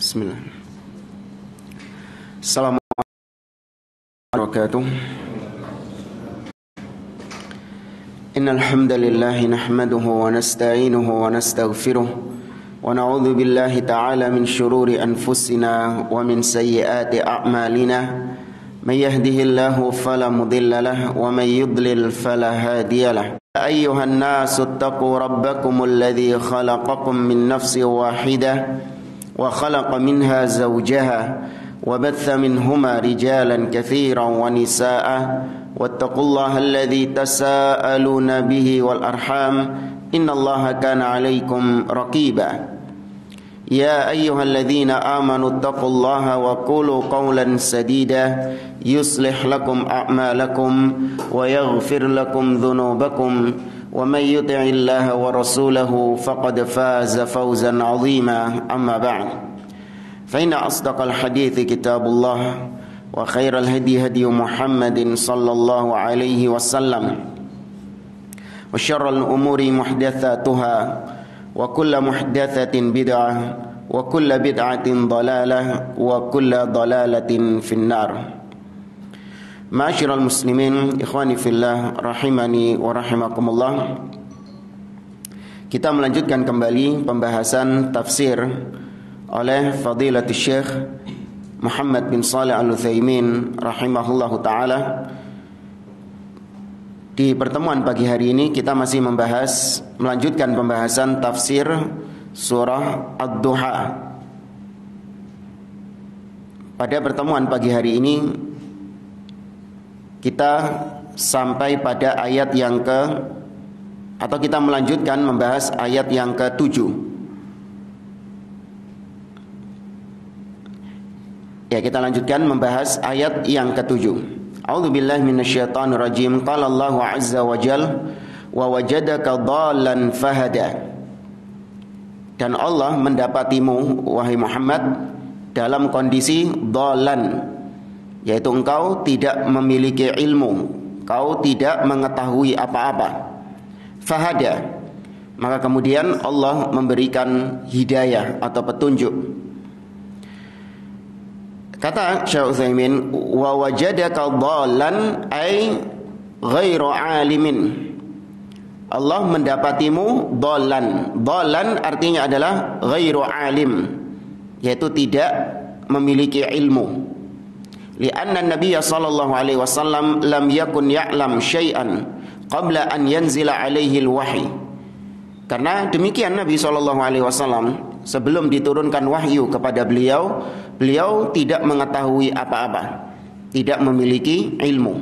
Bismillah. Assalamualaikum warahmatullahi wabarakatuh. Innal hamdalillah nahmaduhu wa nasta'inuhu wa nastaghfiruh wa na'udzu billahi ta'ala min shururi anfusina wa min sayyiati a'malina. May yahdihillahu fala mudilla lahu wa may yudlil fala hadiya lahu. Ayyuhan nasu ittaqu rabbakumul ladzi khalaqakum min nafsin wahidah wa khalaqa minha zawjaha wa batha minhuma rijalan katsiran wa nisaa'a wattaqullaha alladzi tasaaluna bihi wal arham innallaha kana 'alaikum raqiba. Ya ayyuhalladzina amanu ittaqullaha wa qulu qawlan sadida yuslih lakum a'malakum wa yaghfir lakum dhunubakum wa may yuti'illaha wa rasulahu faqad faza fawzan 'azima. Amma ba'd, fa inna asdaqal hadithi kitabullah wa khairal hadi hadi Muhammadin sallallahu alaihi wasallam wa syarrul umuri muhdatsatuha wa kullu muhdatsatin bid'ah wa kullu bid'atin dhalalah wa kullu dhalalatin finnar. Ma'asyiral muslimin, ikhwani fillah, rahimani wa rahimakumullah. Kita melanjutkan kembali pembahasan tafsir oleh Fadilatul Syekh Muhammad bin Shalih Al-Utsaimin rahimahullahu taala. Di pertemuan pagi hari ini kita masih melanjutkan pembahasan tafsir surah Ad-Duha. Pada pertemuan pagi hari ini kita sampai pada ayat yang kita melanjutkan membahas ayat yang ke-7. Ya, kita lanjutkan membahas ayat yang ke-7. A'udzubillahi minasyaitonir rajim. Qala Allahu 'azza wa jalla wa wajadaka dhallan fahada. Dan Allah mendapatimu wahai Muhammad dalam kondisi dhallan, yaitu engkau tidak memiliki ilmu, engkau tidak mengetahui apa-apa. Fahada, maka kemudian Allah memberikan hidayah atau petunjuk. Kata Syekh Utsaimin, wa wajadaka dhallan ay ghairu alimin. Allah mendapatimu dhallan. Dhallan artinya adalah ghairu alim, yaitu tidak memiliki ilmu. Lianna Nabiya sallallahu alaihi wasallam lam yakun ya'lam syai'an qabla an yanzila alaihi al-wahyi. Karena demikian Nabi sallallahu alaihi wasallam sebelum diturunkan wahyu kepada beliau tidak mengetahui apa-apa, tidak memiliki ilmu.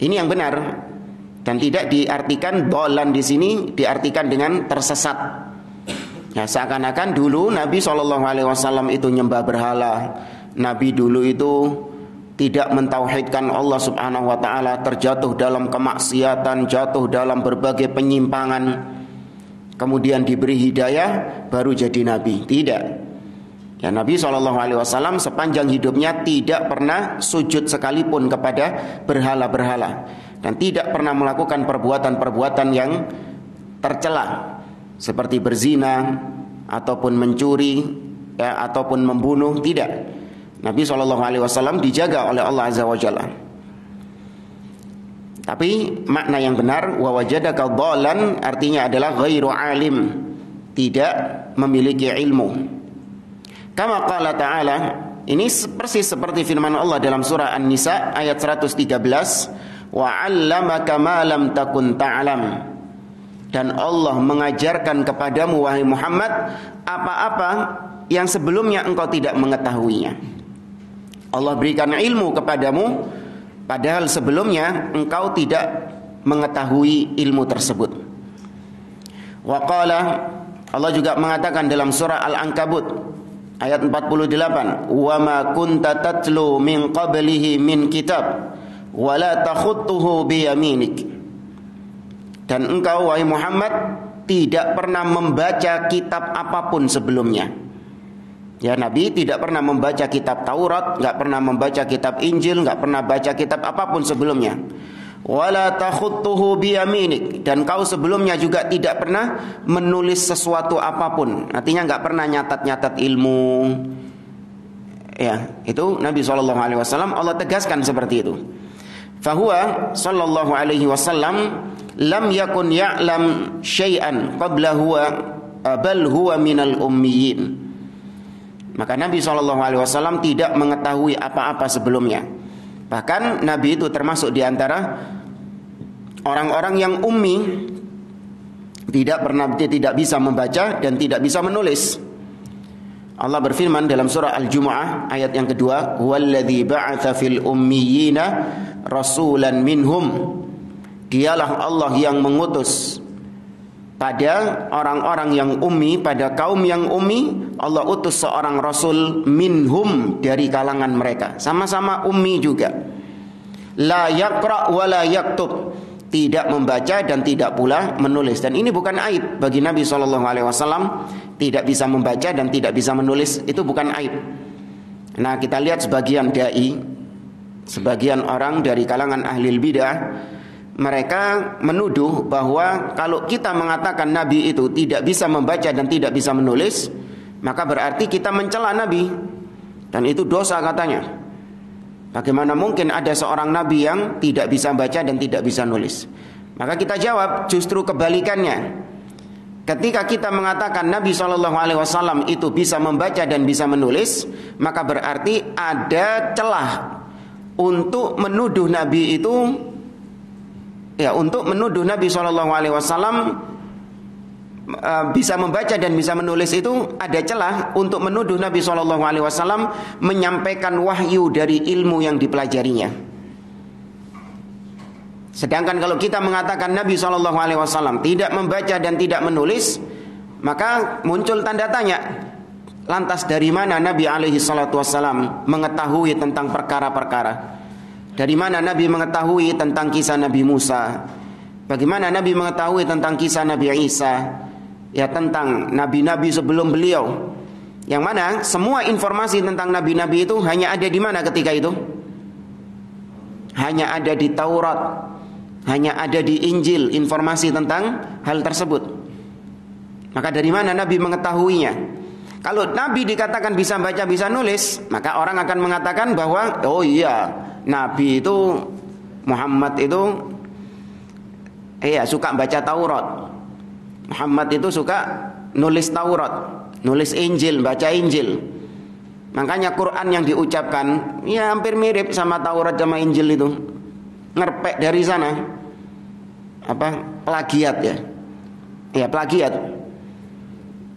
Ini yang benar, dan tidak diartikan dolan di sini diartikan dengan tersesat. Ya, seakan-akan dulu Nabi sallallahu alaihi wasallam itu nyembah berhala. Nabi dulu itu tidak mentauhidkan Allah subhanahu wa ta'ala, terjatuh dalam kemaksiatan, jatuh dalam berbagai penyimpangan, kemudian diberi hidayah baru jadi Nabi. Tidak. Ya, Nabi SAW sepanjang hidupnya tidak pernah sujud sekalipun kepada berhala-berhala, dan tidak pernah melakukan perbuatan-perbuatan yang tercela seperti berzina ataupun mencuri, ya, ataupun membunuh. Tidak. Nabi SAW dijaga oleh Allah Azza wa Jalla. Tapi makna yang benar, wa wajadaka dhallan, artinya adalah ghairu alim, tidak memiliki ilmu. Kama qala ta'ala, ini persis seperti firman Allah dalam surah An-Nisa ayat 113, wa 'allamaka ma lam takun ta'lam. Dan Allah mengajarkan kepadamu wahai Muhammad apa-apa yang sebelumnya engkau tidak mengetahuinya. Allah berikan ilmu kepadamu padahal sebelumnya engkau tidak mengetahui ilmu tersebut. Wa qala, Allah juga mengatakan dalam surah Al-Ankabut ayat 48, wa ma kunta tatlu min qablihi min kitab wa la takhutuhu bi yaminik. Dan engkau wahai Muhammad tidak pernah membaca kitab apapun sebelumnya. Ya, Nabi tidak pernah membaca kitab Taurat, nggak pernah membaca kitab Injil, nggak pernah baca kitab apapun sebelumnya. wala takhutuhu biyaminik, dan kau sebelumnya juga tidak pernah menulis sesuatu apapun. Artinya nggak pernah nyatat-nyatat ilmu. Ya, itu Nabi SAW Allah tegaskan seperti itu. Fahuwa sallallahu alaihi wasallam lam yakun ya'lam syai'an qabla huwa bal huwa minal ummiyin. Maka Nabi SAW tidak mengetahui apa-apa sebelumnya. Bahkan Nabi itu termasuk di antara orang-orang yang ummi, dia tidak bisa membaca dan tidak bisa menulis. Allah berfirman dalam surah Al-Jumu'ah ayat yang kedua, "Huwallazi ba'atsa fil ummiyina rasulan minhum." Dialah Allah yang mengutus pada orang-orang yang ummi, pada kaum yang ummi, Allah utus seorang rasul minhum, dari kalangan mereka. Sama-sama ummi juga. La yaqra wa la yaktub, tidak membaca dan tidak pula menulis. Dan ini bukan aib bagi Nabi SAW. Tidak bisa membaca dan tidak bisa menulis itu bukan aib. Nah, kita lihat sebagian dai, sebagian orang dari kalangan ahli bidah, mereka menuduh bahwa kalau kita mengatakan Nabi itu tidak bisa membaca dan tidak bisa menulis, maka berarti kita mencela Nabi, dan itu dosa katanya. Bagaimana mungkin ada seorang Nabi yang tidak bisa baca dan tidak bisa nulis? Maka kita jawab justru kebalikannya. Ketika kita mengatakan Nabi SAW itu bisa membaca dan bisa menulis, maka berarti ada celah untuk menuduh Nabi itu, ya, untuk menuduh Nabi SAW bisa membaca dan bisa menulis itu ada celah untuk menuduh Nabi SAW menyampaikan wahyu dari ilmu yang dipelajarinya. Sedangkan kalau kita mengatakan Nabi SAW tidak membaca dan tidak menulis, maka muncul tanda tanya. Lantas dari mana Nabi SAW mengetahui tentang perkara-perkara? Dari mana Nabi mengetahui tentang kisah Nabi Musa? Bagaimana Nabi mengetahui tentang kisah Nabi Isa? Ya, tentang nabi-nabi sebelum beliau. Yang mana semua informasi tentang nabi-nabi itu hanya ada di mana ketika itu? Hanya ada di Taurat, hanya ada di Injil informasi tentang hal tersebut. Maka dari mana Nabi mengetahuinya? Kalau Nabi dikatakan bisa baca bisa nulis, maka orang akan mengatakan bahwa oh iya, Nabi itu Muhammad itu suka baca Taurat. Muhammad itu suka nulis Taurat, nulis Injil, baca Injil. Makanya Quran yang diucapkan ya hampir mirip sama Taurat sama Injil itu. Ngerpek dari sana. Plagiat ya. Ya, plagiat.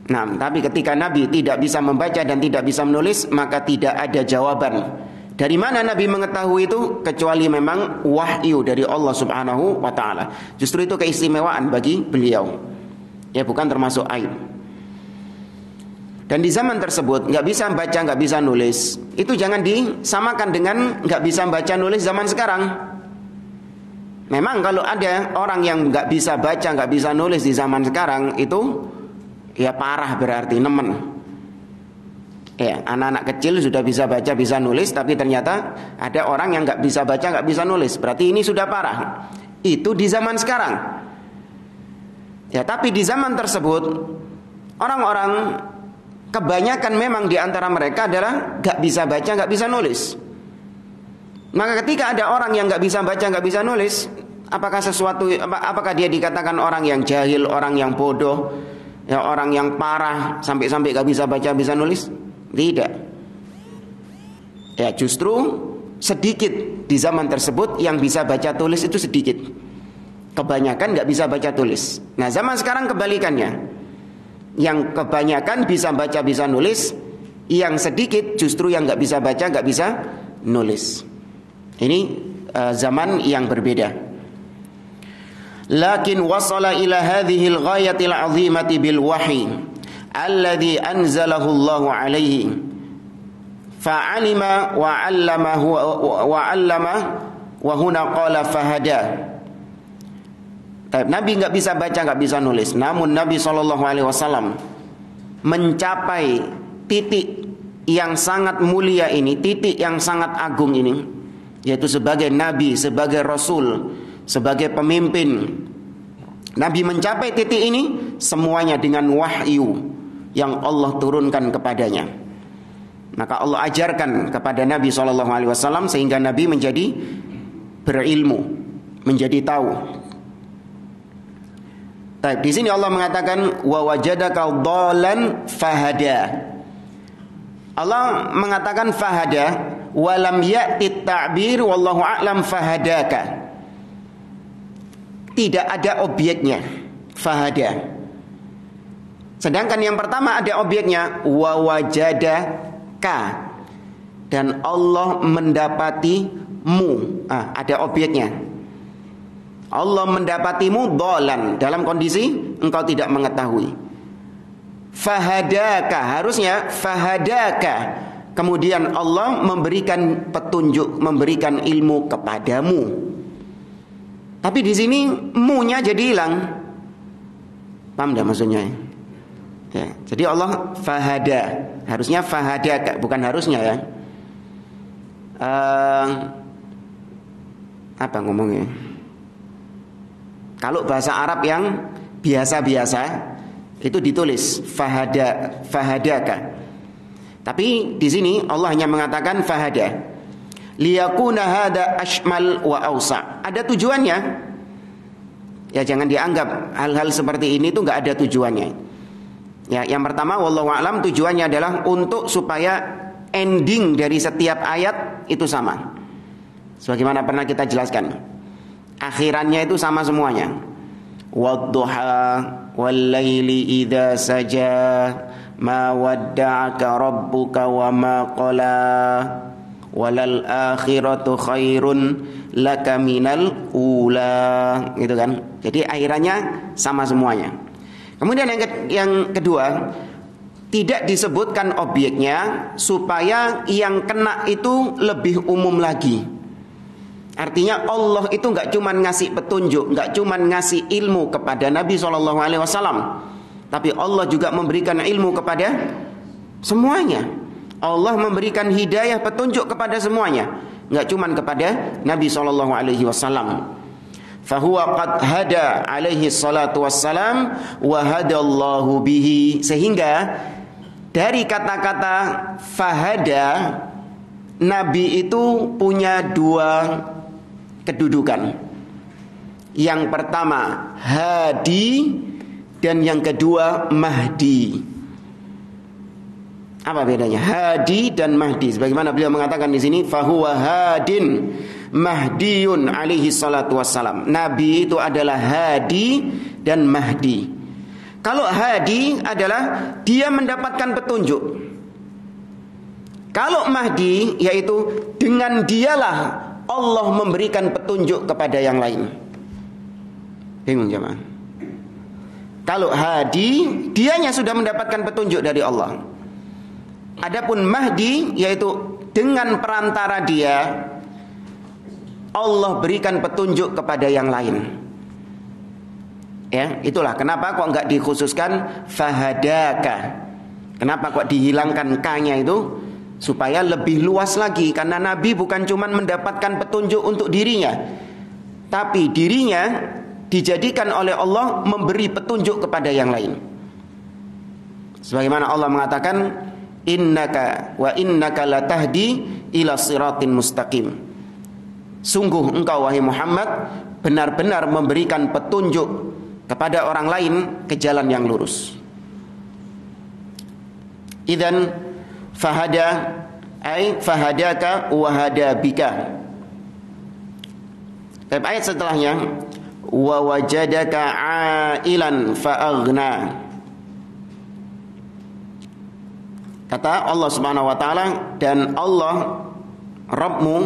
Nah, tapi ketika Nabi tidak bisa membaca dan tidak bisa menulis, maka tidak ada jawaban. Dari mana Nabi mengetahui itu kecuali memang wahyu dari Allah Subhanahu wa taala. Justru itu keistimewaan bagi beliau. Ya, bukan termasuk aib. Dan di zaman tersebut nggak bisa baca, nggak bisa nulis, itu jangan disamakan dengan nggak bisa baca nulis zaman sekarang. Memang kalau ada orang yang nggak bisa baca, nggak bisa nulis di zaman sekarang, itu ya parah, berarti nemen. Ya, anak-anak kecil sudah bisa baca, bisa nulis, tapi ternyata ada orang yang nggak bisa baca, nggak bisa nulis. Berarti ini sudah parah. Itu di zaman sekarang. Ya, tapi di zaman tersebut orang-orang kebanyakan memang di antara mereka adalah nggak bisa baca, nggak bisa nulis. Maka ketika ada orang yang nggak bisa baca, nggak bisa nulis, apakah dia dikatakan orang yang jahil, orang yang bodoh, ya, orang yang parah sampai-sampai nggak bisa baca, bisa nulis? Tidak. Ya, justru sedikit di zaman tersebut yang bisa baca tulis itu sedikit. Kebanyakan nggak bisa baca tulis. Nah, zaman sekarang kebalikannya. Yang kebanyakan bisa baca bisa nulis, yang sedikit justru yang nggak bisa baca nggak bisa nulis. Ini zaman yang berbeda. Lakin wasala ila hadhil ghayatil azimati bil wahyi alladhi anzalahu Allah alaihi fa'alima wa 'allama wa huna qala fahada. Nabi nggak bisa baca, nggak bisa nulis. Namun Nabi SAW mencapai titik yang sangat mulia ini, titik yang sangat agung ini, yaitu sebagai Nabi, sebagai Rasul, sebagai pemimpin. Nabi mencapai titik ini semuanya dengan wahyu yang Allah turunkan kepadanya. Maka Allah ajarkan kepada Nabi SAW sehingga Nabi menjadi berilmu, menjadi tahu. Di sini Allah mengatakan wa wajadaka dhalan fahada. Allah mengatakan fahada, walam ya'ti ta'bir wallahu a'lam fahadaka. Tidak ada objeknya fahada. Sedangkan yang pertama ada objeknya wa wajadaka, dan Allah mendapatimu. Ada objeknya. Allah mendapatimu dhalan, dalam kondisi engkau tidak mengetahui. Fahadaka, harusnya fahadaka. Kemudian Allah memberikan petunjuk, memberikan ilmu kepadamu. Tapi di sini mu-nya jadi hilang. Paham enggak maksudnya? Ya, jadi Allah fahada, harusnya fahadaka, bukan harusnya ya. Apa ngomongnya? Kalau bahasa Arab yang biasa-biasa itu ditulis fahadaka. Tapi di sini Allah hanya mengatakan fahada. Liyakuna hada ashmal wa awsa. Ada tujuannya. Ya, jangan dianggap hal-hal seperti ini itu enggak ada tujuannya. Ya, yang pertama wallahu a'lam, tujuannya adalah untuk supaya ending dari setiap ayat itu sama. Sebagaimana pernah kita jelaskan. Akhirannya itu sama semuanya. Wadduha wal-laili idza saja ma wadda'aka rabbuka wa ma qala walal akhiratu khairun laka minal ula, gitu kan. Jadi akhirannya sama semuanya. Kemudian yang kedua, tidak disebutkan objeknya supaya yang kena itu lebih umum lagi. Artinya Allah itu enggak cuma ngasih petunjuk, enggak cuma ngasih ilmu kepada Nabi SAW, tapi Allah juga memberikan ilmu kepada semuanya. Allah memberikan hidayah, petunjuk kepada semuanya, enggak cuma kepada Nabi SAW. Fahuwa qad hada alaihi salatu wassalam wa hadallahu bihi. Sehingga dari kata-kata fahada, Nabi itu punya dua kedudukan. Yang pertama hadi, dan yang kedua mahdi. Apa bedanya hadi dan mahdi? Sebagaimana beliau mengatakan di sini, fahuwa hadin mahdiyun alaihi salatu wassalam. Nabi itu adalah hadi dan mahdi. Kalau hadi adalah dia mendapatkan petunjuk. Kalau mahdi yaitu dengan dialah Allah memberikan petunjuk kepada yang lain. Bingung jemaah? Kalau hadi, dianya sudah mendapatkan petunjuk dari Allah. Adapun mahdi yaitu dengan perantara dia Allah berikan petunjuk kepada yang lain. Ya, itulah kenapa kok enggak dikhususkan fahadaka. Kenapa kok dihilangkan ka-nya itu? Supaya lebih luas lagi, karena Nabi bukan cuma mendapatkan petunjuk untuk dirinya, tapi dirinya dijadikan oleh Allah memberi petunjuk kepada yang lain. Sebagaimana Allah mengatakan, innaka wa innaka latahdi ila siratin mustaqim. Sungguh engkau wahai Muhammad benar-benar memberikan petunjuk kepada orang lain ke jalan yang lurus. Idzan fahada ay fahadaka wa hada bika. Tapi ayat setelahnya wa wajadaka ailan fa'aghna. Kata Allah Subhanahu wa taala, dan Allah Rabbmu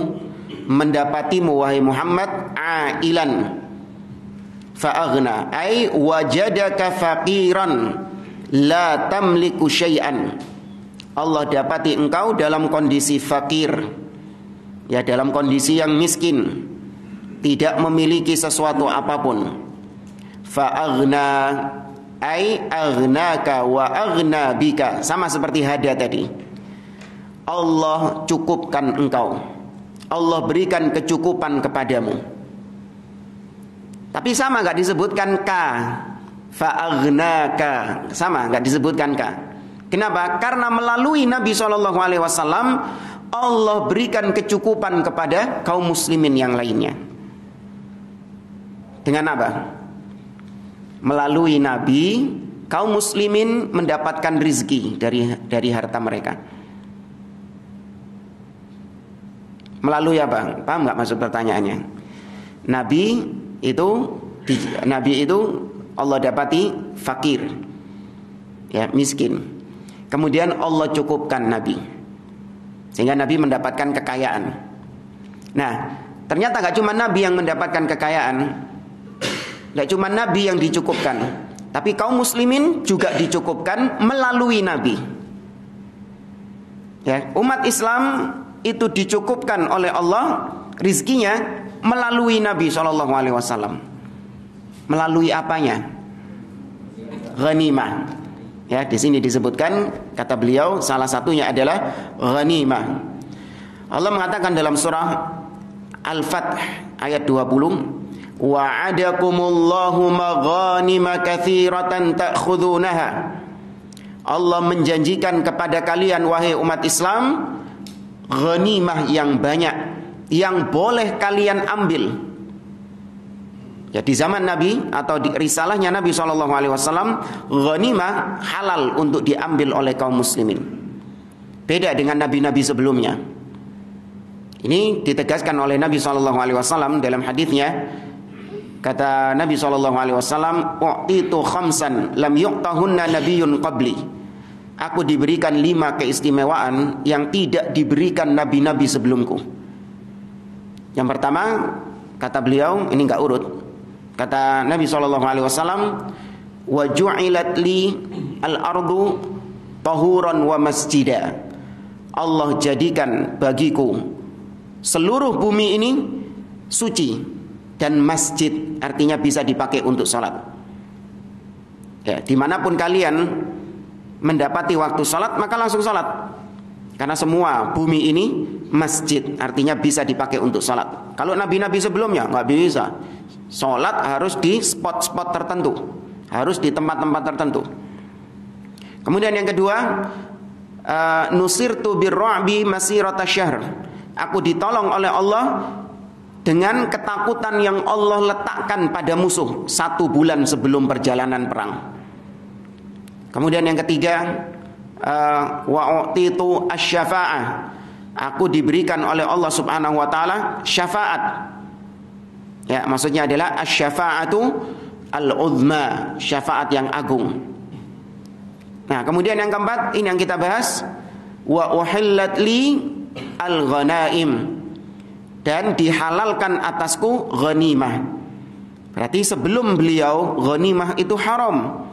mendapatimu wahai Muhammad ailan fa'aghna ay wajadaka faqiran la tamliku syai'an. Allah dapati engkau dalam kondisi fakir, ya, dalam kondisi yang miskin, tidak memiliki sesuatu apapun. Fa'aghna ay aghnaka wa aghna bika, sama seperti hada tadi. Allah cukupkan engkau, Allah berikan kecukupan kepadamu. Tapi sama nggak disebutkan ka, fa'aghnaka, sama nggak disebutkan ka. Kenapa? Karena melalui Nabi SAW Allah berikan kecukupan kepada kaum muslimin yang lainnya. Dengan apa? Melalui Nabi, kaum muslimin mendapatkan rizki dari harta mereka. Melalui apa? Paham nggak maksud pertanyaannya? Nabi itu Allah dapati fakir, ya, miskin. Kemudian Allah cukupkan Nabi, sehingga Nabi mendapatkan kekayaan. Nah, ternyata gak cuma Nabi yang mendapatkan kekayaan, gak cuma Nabi yang dicukupkan, tapi kaum muslimin juga dicukupkan melalui Nabi. Ya, umat Islam itu dicukupkan oleh Allah rizkinya melalui Nabi SAW. Melalui apanya? Ghanimah. Ya, di sini disebutkan, kata beliau, salah satunya adalah ghanimah. Allah mengatakan dalam surah Al-Fath ayat 20, wa'adakumullahu maghanima katsiratan ta'khudhunaha. Allah menjanjikan kepada kalian wahai umat Islam ghanimah yang banyak yang boleh kalian ambil. Ya, di zaman Nabi atau di risalahnya Nabi SAW, ghanimah halal untuk diambil oleh kaum muslimin. Beda dengan nabi-nabi sebelumnya. Ini ditegaskan oleh Nabi SAW dalam hadisnya. Kata Nabi SAW, "U'titu khamsan lam yu'tahunna nabiyyun qabli." Aku diberikan 5 keistimewaan yang tidak diberikan nabi-nabi sebelumku. Yang pertama, kata beliau, ini enggak urut. Kata Nabi SAW, wa ju'ilat li al-ardu tahuran wa masjida. Allah jadikan bagiku seluruh bumi ini suci dan masjid, artinya bisa dipakai untuk sholat. Ya, dimanapun kalian mendapati waktu sholat, maka langsung sholat. Karena semua bumi ini masjid, artinya bisa dipakai untuk sholat. Kalau nabi-nabi sebelumnya nggak bisa. Sholat harus di spot-spot tertentu, harus di tempat-tempat tertentu. Kemudian yang kedua, nusirtu birru'bi masirata syahr. Aku ditolong oleh Allah dengan ketakutan yang Allah letakkan pada musuh 1 bulan sebelum perjalanan perang. Kemudian yang ketiga, wa'utitu asy-syafa'ah. Aku diberikan oleh Allah Subhanahu wa taala syafaat. Ya, maksudnya adalah asy-syafa'atu al-uzma, syafaat yang agung. Nah, kemudian yang keempat, ini yang kita bahas, wa uhillat li al-ghanaim, dan dihalalkan atasku ghanimah. Berarti sebelum beliau ghanimah itu haram.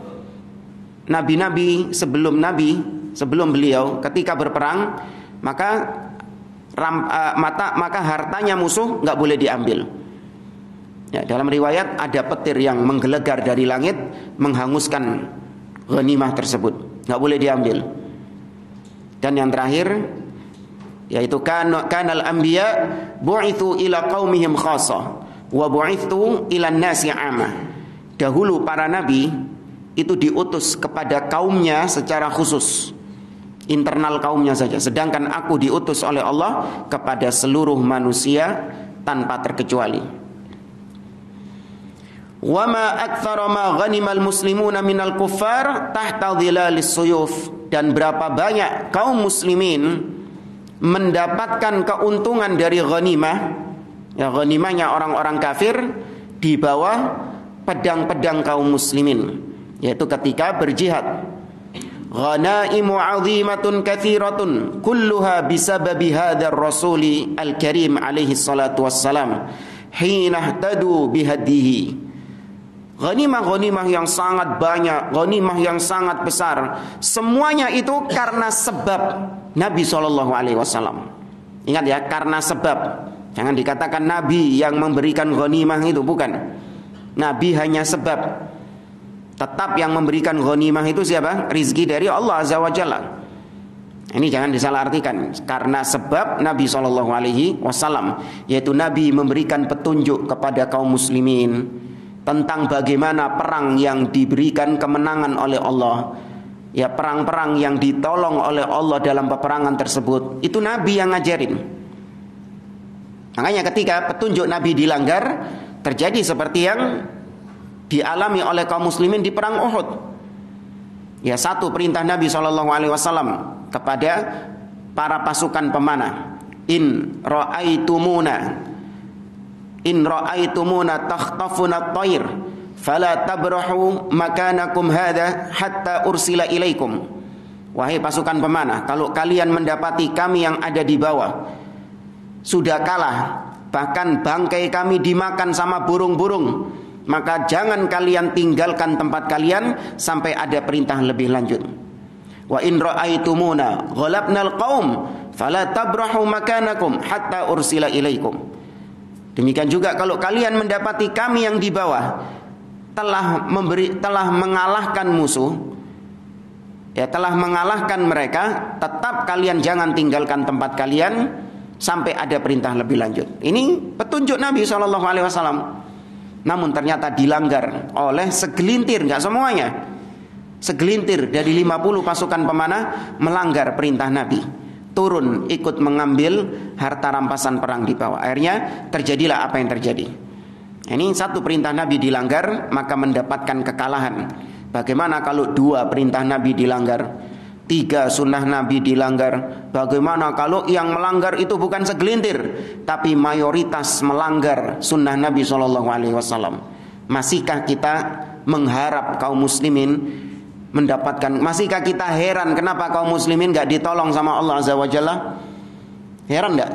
Nabi-nabi sebelum beliau ketika berperang, maka hartanya musuh nggak boleh diambil. Ya, dalam riwayat ada petir yang menggelegar dari langit menghanguskan ghanimah tersebut, nggak boleh diambil. Dan yang terakhir, yaitu kanal anbiya bu'ithu ila qaumihim khassa wa bu'ithu ila nasi 'amma. Dahulu para nabi itu diutus kepada kaumnya secara khusus, internal kaumnya saja, sedangkan aku diutus oleh Allah kepada seluruh manusia tanpa terkecuali. Wa ma aktsara ma ghanimal muslimuna minal kuffar tahta dhilalis suyuf. Dan berapa banyak kaum muslimin mendapatkan keuntungan dari ghanimah, ya, ghanimahnya orang-orang kafir, di bawah pedang-pedang kaum muslimin, yaitu ketika berjihad. Ghanaimu 'azimatun katsiratun kulluha bisababi hadzal rasuli al-karim alaihi salatu wassalam hina ihtadu bihadihi. Ghanimah-ghanimah yang sangat banyak, ghanimah yang sangat besar, semuanya itu karena sebab Nabi SAW. Ingat ya, karena sebab. Jangan dikatakan Nabi yang memberikan ghanimah itu, bukan. Nabi hanya sebab. Tetap yang memberikan ghanimah itu siapa? Rizki dari Allah Azza wa Jalla. Ini jangan disalahartikan. Karena sebab Nabi SAW, yaitu Nabi memberikan petunjuk kepada kaum muslimin, tentang bagaimana perang yang diberikan kemenangan oleh Allah, ya perang-perang yang ditolong oleh Allah dalam peperangan tersebut, itu Nabi yang ngajarin. Makanya ketika petunjuk Nabi dilanggar, terjadi seperti yang dialami oleh kaum muslimin di perang Uhud. Ya, satu perintah Nabi SAW kepada para pasukan pemanah, in ra'aitumuna takhtafuna at-tayr fala tabrahu makanakum hadha hatta ursila ilaikum. Wahai pasukan pemanah, kalau kalian mendapati kami yang ada di bawah sudah kalah, bahkan bangkai kami dimakan sama burung-burung, maka jangan kalian tinggalkan tempat kalian sampai ada perintah lebih lanjut. Wa in ra'aitumuna ghalabnal qaum fala tabrahu makanakum hatta ursila ilaikum. Demikian juga kalau kalian mendapati kami yang di bawah telah mengalahkan musuh, ya telah mengalahkan mereka, tetap kalian jangan tinggalkan tempat kalian sampai ada perintah lebih lanjut. Ini petunjuk Nabi SAW. Namun ternyata dilanggar oleh segelintir, nggak semuanya. Segelintir dari 50 pasukan pemanah melanggar perintah Nabi, turun ikut mengambil harta rampasan perang di bawah. Akhirnya terjadilah apa yang terjadi. Ini satu perintah Nabi dilanggar, maka mendapatkan kekalahan. Bagaimana kalau 2 perintah Nabi dilanggar, 3 sunnah Nabi dilanggar? Bagaimana kalau yang melanggar itu bukan segelintir, tapi mayoritas melanggar sunnah Nabi SAW? Masihkah kita mengharap kaum muslimin mendapatkan? Masihkah kita heran kenapa kaum muslimin gak ditolong sama Allah Azza wa Jalla? Heran gak?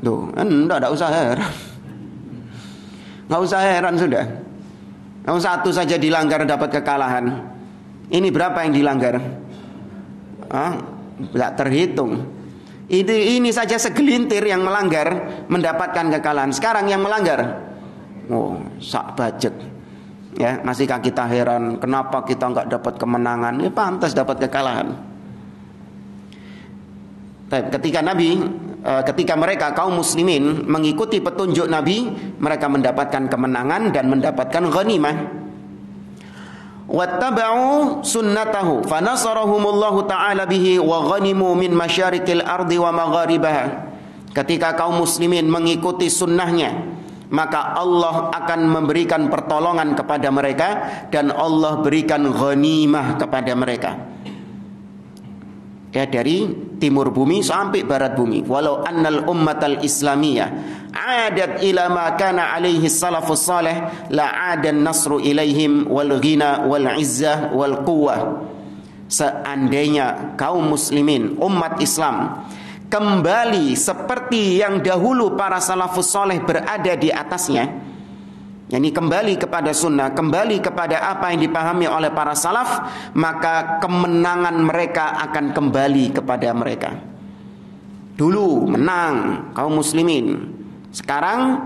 Tuh, enggak usah heran. Gak usah heran sudah. Kalau satu saja dilanggar dapat kekalahan, ini berapa yang dilanggar? Tidak terhitung. Ini saja segelintir yang melanggar mendapatkan kekalahan. Sekarang yang melanggar, sak budget. Ya, masihkah kita heran kenapa kita nggak dapat kemenangan? Ya pantas dapat kekalahan. Ketika mereka kaum muslimin mengikuti petunjuk Nabi, mereka mendapatkan kemenangan dan mendapatkan ghanimah. Wattaba'u sunnatahu fanasarahumullahu ta'ala bihi wa ghanimu min masyarikil ardi wa magharibaha. Ketika kaum muslimin mengikuti sunnahnya, maka Allah akan memberikan pertolongan kepada mereka dan Allah berikan ghanimah kepada mereka. Ya, dari timur bumi sampai barat bumi. Walau annal ummatal islamiyah adat ila ma kana alaihi salafus salih la adan nasru ilaihim wal ghina wal izzah wal quwwah. Seandainya kaum muslimin, umat Islam, kembali seperti yang dahulu para salafus salih berada di atasnya, yakni kembali kepada sunnah, kembali kepada apa yang dipahami oleh para salaf, maka kemenangan mereka akan kembali kepada mereka. Dulu menang kaum muslimin, sekarang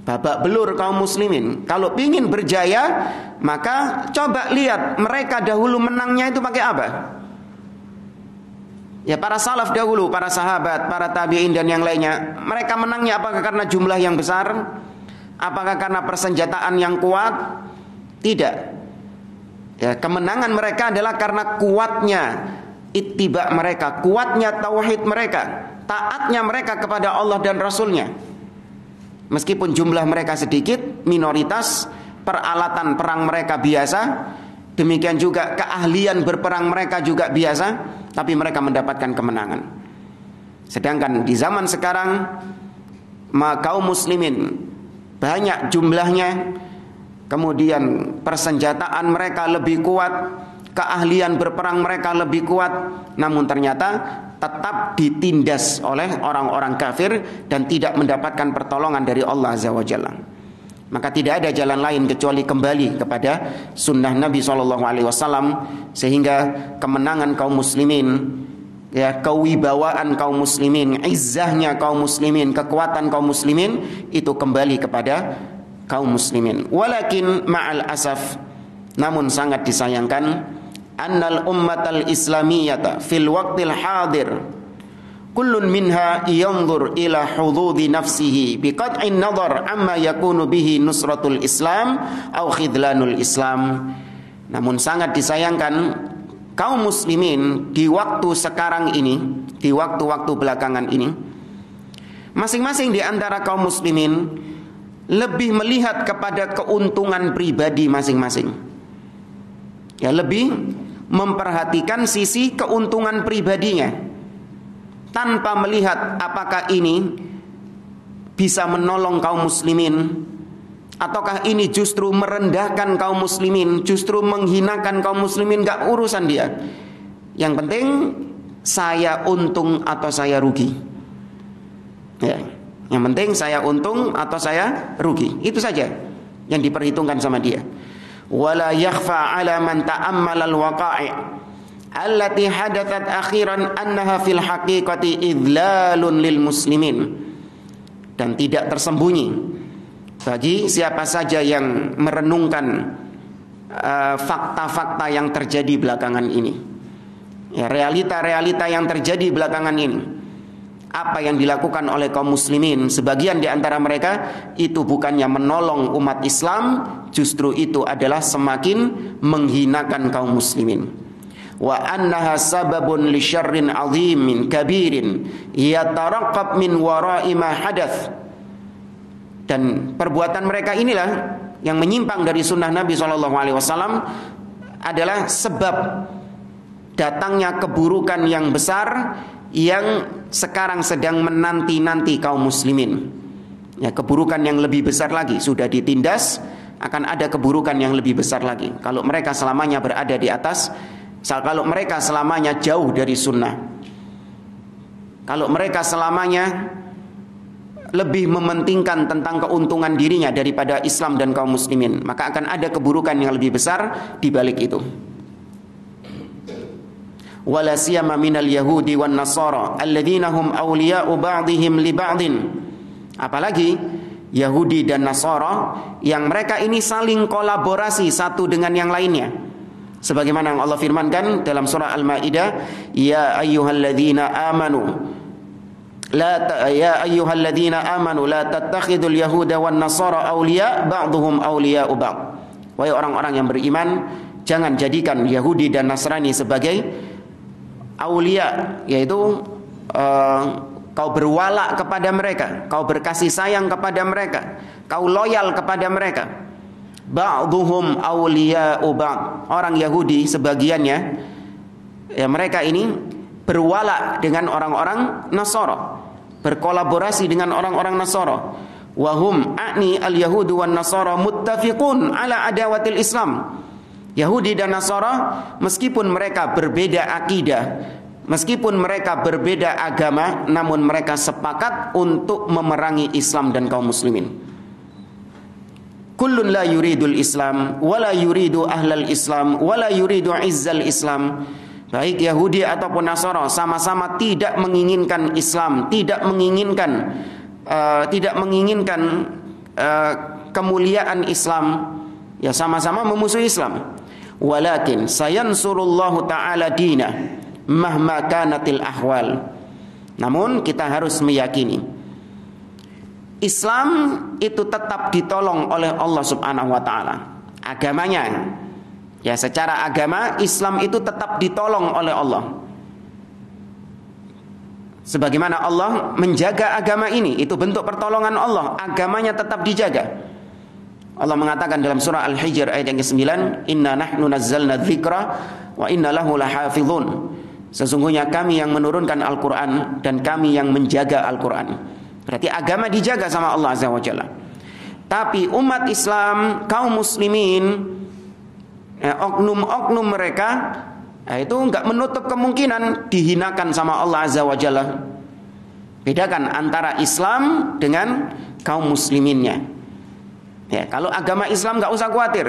babak belur kaum muslimin. Kalau ingin berjaya, maka coba lihat mereka dahulu menangnya itu pakai apa? Ya, para salaf dahulu, para sahabat, para tabi'in dan yang lainnya, mereka menangnya apakah karena jumlah yang besar? Apakah karena persenjataan yang kuat? Tidak. Ya, kemenangan mereka adalah karena kuatnya ittiba mereka, kuatnya tauhid mereka, taatnya mereka kepada Allah dan Rasulnya. Meskipun jumlah mereka sedikit, minoritas, peralatan perang mereka biasa, demikian juga keahlian berperang mereka juga biasa, tapi mereka mendapatkan kemenangan. Sedangkan di zaman sekarang, kaum muslimin banyak jumlahnya, kemudian persenjataan mereka lebih kuat, keahlian berperang mereka lebih kuat, namun ternyata tetap ditindas oleh orang-orang kafir dan tidak mendapatkan pertolongan dari Allah Azza wa Jalla. Maka tidak ada jalan lain kecuali kembali kepada sunnah Nabi SAW, sehingga kemenangan kaum muslimin, ya, kewibawaan kaum muslimin, izzahnya kaum muslimin, kekuatan kaum muslimin itu kembali kepada kaum muslimin. Walakin ma'al asaf, namun sangat disayangkan, annal ummatal islamiyata fil waqtil hadir kullun minha yanzur ila hududi nafsihi biqat'in nadhar amma yakunu bihi nusratul Islam au khidlanul Islam. Namun sangat disayangkan kaum muslimin di waktu sekarang ini, di waktu-waktu belakangan ini, masing-masing di antara kaum muslimin lebih melihat kepada keuntungan pribadi masing-masing. Ya, lebih memperhatikan sisi keuntungan pribadinya tanpa melihat apakah ini bisa menolong kaum muslimin ataukah ini justru merendahkan kaum muslimin, justru menghinakan kaum muslimin. Gak urusan dia. Yang penting saya untung atau saya rugi. Ya, yang penting saya untung atau saya rugi. Itu saja yang diperhitungkan sama dia. Wala yakhfa 'ala man ta'ammala al-waqa'i' allati hadathat akhiran annaha fil haqiqati idlalun lil muslimin. Dan tidak tersembunyi bagi siapa saja yang merenungkan fakta-fakta yang terjadi belakangan ini, ya, realita-realita yang terjadi belakangan ini. Apa yang dilakukan oleh kaum muslimin, sebagian di antara mereka itu bukannya menolong umat Islam, justru itu adalah semakin menghinakan kaum muslimin. Wa annaha sababun li syarrin 'azimin kabirin yataraqqab min wara'i ma hadath. Dan perbuatan mereka inilah yang menyimpang dari sunnah Nabi SAW adalah sebab datangnya keburukan yang besar yang sekarang sedang menanti-nanti kaum muslimin. Ya, keburukan yang lebih besar lagi sudah ditindas, akan ada keburukan yang lebih besar lagi kalau mereka selamanya berada di atas, kalau mereka selamanya jauh dari sunnah, kalau mereka selamanya lebih mementingkan tentang keuntungan dirinya daripada Islam dan kaum muslimin, maka akan ada keburukan yang lebih besar di balik itu. Wala siyama minal yahudi wan nasara alladzina hum awliya'u ba'dihim li ba'din. Apalagi Yahudi dan Nasara yang mereka ini saling kolaborasi satu dengan yang lainnya. Sebagaimana yang Allah firmankan dalam surah Al-Maidah, ya ayyuhalladzina amanu la tattakhidul yahuda wan nasara awliya ba'dhum awliya'u ba'd. Wahai orang-orang yang beriman, jangan jadikan Yahudi dan Nasrani sebagai aulia, yaitu kau berwala kepada mereka, kau berkasih sayang kepada mereka, kau loyal kepada mereka. Ba'dhum awliya'u ba'd. Orang Yahudi sebagiannya, ya, mereka ini berwala dengan orang-orang Nasara, berkolaborasi dengan orang-orang Nasara. Wahum a'ni al-yahudu wan nasara muttafiqun ala adawatil Islam. Yahudi dan Nasara meskipun mereka berbeda akidah, meskipun mereka berbeda agama, namun mereka sepakat untuk memerangi Islam dan kaum muslimin. Kullun la yuridul Islam wala yuridu ahlal Islam wala yuridu izzal Islam. Baik Yahudi ataupun Nasara sama-sama tidak menginginkan Islam, tidak menginginkan kemuliaan Islam, ya, sama-sama memusuhi Islam. Walakin sayansurullahu ta'ala dinah mahma kanatil ahwal. Namun kita harus meyakini Islam itu tetap ditolong oleh Allah Subhanahu wa ta'ala. Agamanya, ya, secara agama Islam itu tetap ditolong oleh Allah. Sebagaimana Allah menjaga agama ini, itu bentuk pertolongan Allah. Agamanya tetap dijaga. Allah mengatakan dalam surah Al-Hijr ayat yang ke-9, inna nahnu nazzalna dzikra wa inna lahu lahafizun. Sesungguhnya kami yang menurunkan Al-Quran dan kami yang menjaga Al-Quran. Berarti agama dijaga sama Allah Azza wa Jalla. Tapi umat Islam, kaum muslimin, oknum-oknum mereka, itu enggak menutup kemungkinan dihinakan sama Allah Azza wa Jalla. Bedakan antara Islam dengan kaum musliminnya. Ya, kalau agama Islam enggak usah khawatir.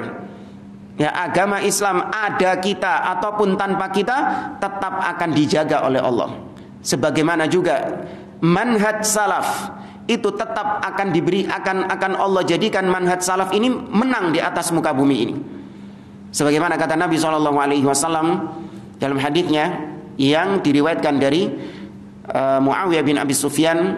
Ya, agama Islam ada kita ataupun tanpa kita tetap akan dijaga oleh Allah. Sebagaimana juga manhaj salaf itu tetap akan akan Allah jadikan manhaj salaf ini menang di atas muka bumi ini. Sebagaimana kata Nabi SAW dalam hadisnya yang diriwayatkan dari Muawiyah bin Abi Sufyan,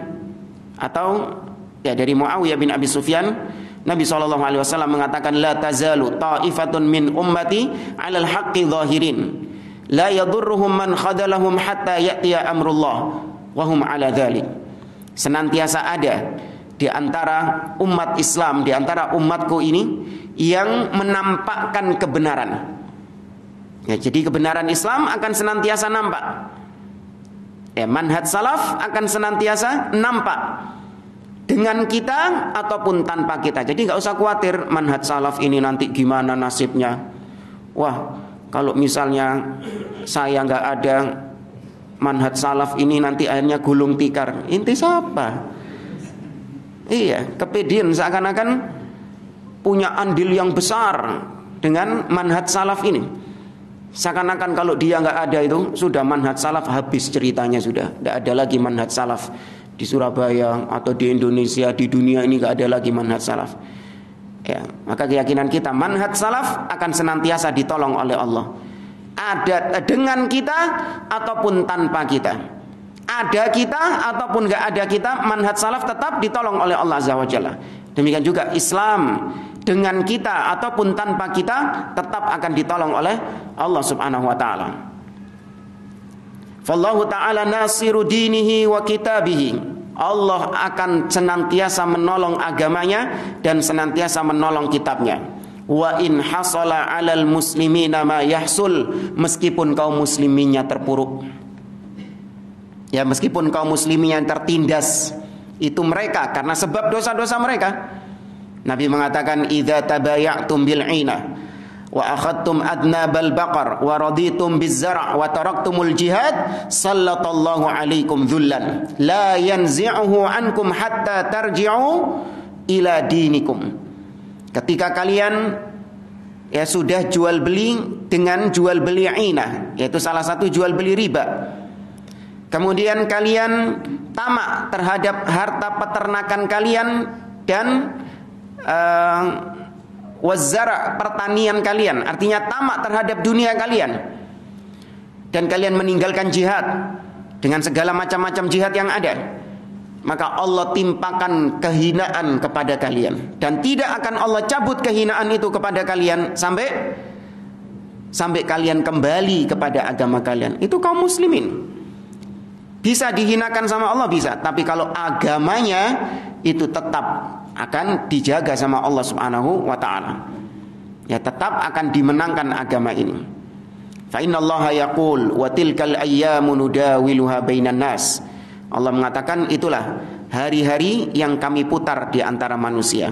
atau ya dari Muawiyah bin Abi Sufyan, Nabi SAW mengatakan, la tazalu ta'ifatun min ummati 'alal haqqi zahirin la yadurruhum man khadalahum hatta ya'tiya amrullah wa hum 'ala dzalik. Senantiasa ada di antara umat Islam, di antara umatku ini yang menampakkan kebenaran. Ya, jadi kebenaran Islam akan senantiasa nampak. Ya, manhaj salaf akan senantiasa nampak dengan kita ataupun tanpa kita. Jadi nggak usah khawatir manhaj salaf ini nanti gimana nasibnya. Wah, kalau misalnya saya nggak ada manhaj salaf ini nanti akhirnya gulung tikar. Inti siapa? Iya, kepedean seakan-akan punya andil yang besar dengan manhaj salaf ini. Seakan-akan kalau dia nggak ada itu sudah manhaj salaf habis ceritanya, sudah tidak ada lagi manhaj salaf di Surabaya atau di Indonesia, di dunia ini nggak ada lagi manhaj salaf. Ya, maka keyakinan kita manhaj salaf akan senantiasa ditolong oleh Allah. Ada dengan kita ataupun tanpa kita. Ada kita ataupun nggak ada kita, manhaj salaf tetap ditolong oleh Allah Azza wa Jalla. Demikian juga Islam, dengan kita ataupun tanpa kita tetap akan ditolong oleh Allah Subhanahu wa taala. Fallahu ta'ala nasiru dinihi wa kitabihi. Allah akan senantiasa menolong agamanya dan senantiasa menolong kitabnya. Wa in hasala 'alal muslimina ma yahsul, meskipun kaum musliminnya terpuruk. Ya, meskipun kaum muslimin yang tertindas itu mereka karena sebab dosa-dosa mereka. Nabi mengatakan, idza tabaya'tum bil'ina wa akhadtum adnabal baqar wa raditum biz-zar' wa taraktumul jihad sallallahu alaikum dhullan la yanzi'uhu ankum hatta tarji'u ila dinikum. Ketika kalian ya sudah jual beli dengan jual beli ina, yaitu salah satu jual beli riba, kemudian kalian tamak terhadap harta peternakan kalian dan wazzara, pertanian kalian, artinya tamak terhadap dunia kalian, dan kalian meninggalkan jihad dengan segala macam-macam jihad yang ada, maka Allah timpakan kehinaan kepada kalian, dan tidak akan Allah cabut kehinaan itu kepada kalian sampai kalian kembali kepada agama kalian. Itu kaum muslimin. Bisa dihinakan sama Allah, bisa, tapi kalau agamanya itu tetap akan dijaga sama Allah Subhanahu wa taala. Ya, tetap akan dimenangkan agama ini. Fa innallaha yaqul wa tilkal ayyamu nudawiluha bainan nas. Allah mengatakan, itulah hari-hari yang kami putar di antara manusia.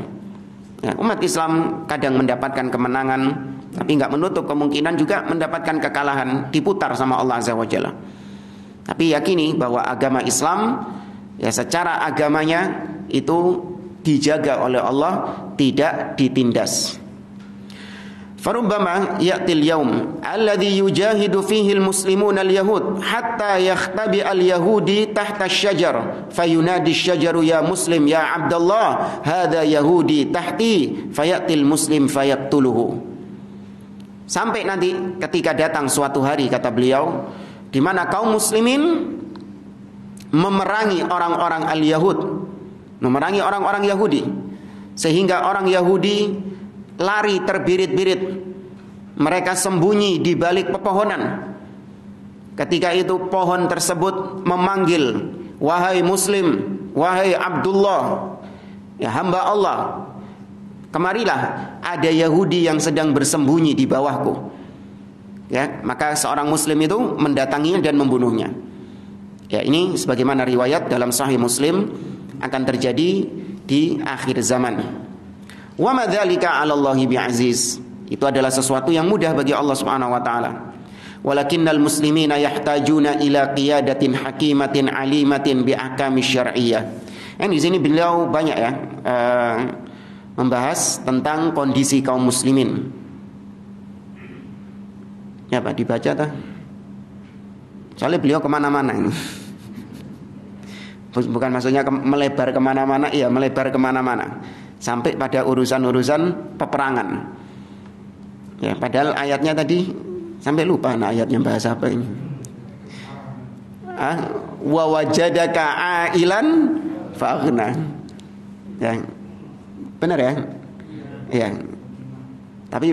Ya, umat Islam kadang mendapatkan kemenangan, tapi enggak menutup kemungkinan juga mendapatkan kekalahan, diputar sama Allah Azza wa Jalla. Tapi yakini bahwa agama Islam ya secara agamanya itu dijaga oleh Allah, tidak ditindas. Farubbama ya'til yaum alladhi yujahidu fihi al-muslimuna al-yahud hatta yakhtabi al-yahudi tahta asy-syajar fayunadi asy-syajaru ya muslim ya Abdullah hadha yahudi tahti fayatil muslim fayaqtuluhu. Sampai nanti ketika datang suatu hari, kata beliau, di mana kaum muslimin memerangi orang-orang al-Yahud, memerangi orang-orang Yahudi, sehingga orang Yahudi lari terbirit-birit, mereka sembunyi di balik pepohonan. Ketika itu pohon tersebut memanggil, wahai muslim, wahai Abdullah, ya hamba Allah, kemarilah, ada Yahudi yang sedang bersembunyi di bawahku. Ya, maka seorang muslim itu mendatanginya dan membunuhnya. Ya, ini sebagaimana riwayat dalam Sahih Muslim akan terjadi di akhir zaman. Wa ma dzalika 'ala Allahi bi'aziz. Itu adalah sesuatu yang mudah bagi Allah Subhanahu wa taala. Walakinnal muslimina yahtajuna ila qiyadatin hakimatin alimatin bi ahkami syar'iyyah. Di sini beliau banyak ya membahas tentang kondisi kaum muslimin. Ya Pak, dibaca tak? Soalnya beliau kemana-mana ini. Bukan maksudnya melebar kemana-mana, iya melebar kemana-mana sampai pada urusan-urusan peperangan. Ya, padahal ayatnya tadi sampai lupa, nah ayatnya bahasa apa ini? wa wajadaka ailan fa'aghna. Ya. Benar ya? Ya. Tapi